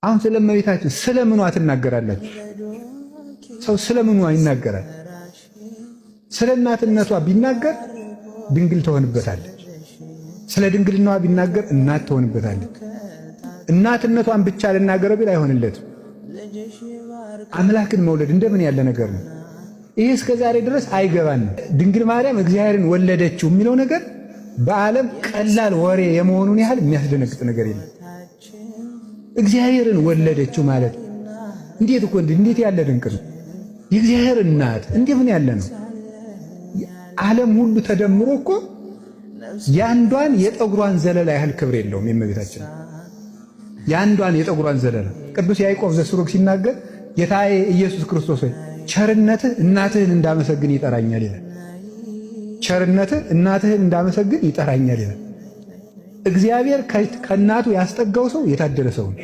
አሁን ስለእመቤታችን ስለምኗ ትናገራላችሁ? ሰው ስለምኗ ይናገራል? ስለ እናትነቷ ቢናገር ድንግል ትሆንበታለች። ስለ ድንግልናዋ ቢናገር እናት ትሆንበታለች። እናትነቷን ብቻ ልናገረው ቢል አይሆንለትም። አምላክን መውለድ እንደምን ያለ ነገር ነው! ይሄ እስከ ዛሬ ድረስ አይገባንም። ድንግል ማርያም እግዚአብሔርን ወለደችው የሚለው ነገር በዓለም ቀላል ወሬ የመሆኑን ያህል የሚያስደነግጥ ነገር የለም። እግዚአብሔርን ወለደችው ማለት እንዴት ያለ ድንቅ ነው! የእግዚአብሔር እናት እንደምን ያለ ነው! ዓለም ሁሉ ተደምሮ እኮ የአንዷን የጠጉሯን ዘለላ ያህል ክብር የለውም። የእመቤታችን የአንዷን የጠጉሯን ዘለላ ቅዱስ ያዕቆብ ዘስሩግ ሲናገር ጌታዬ ኢየሱስ ክርስቶስ ሆይ ቸርነትህ እናትህን እንዳመሰግን ይጠራኛል ይላል። ቸርነትህ እናትህን እንዳመሰግን ይጠራኛል ይላል። እግዚአብሔር ከእናቱ ያስጠጋው ሰው የታደለ ሰው ነው።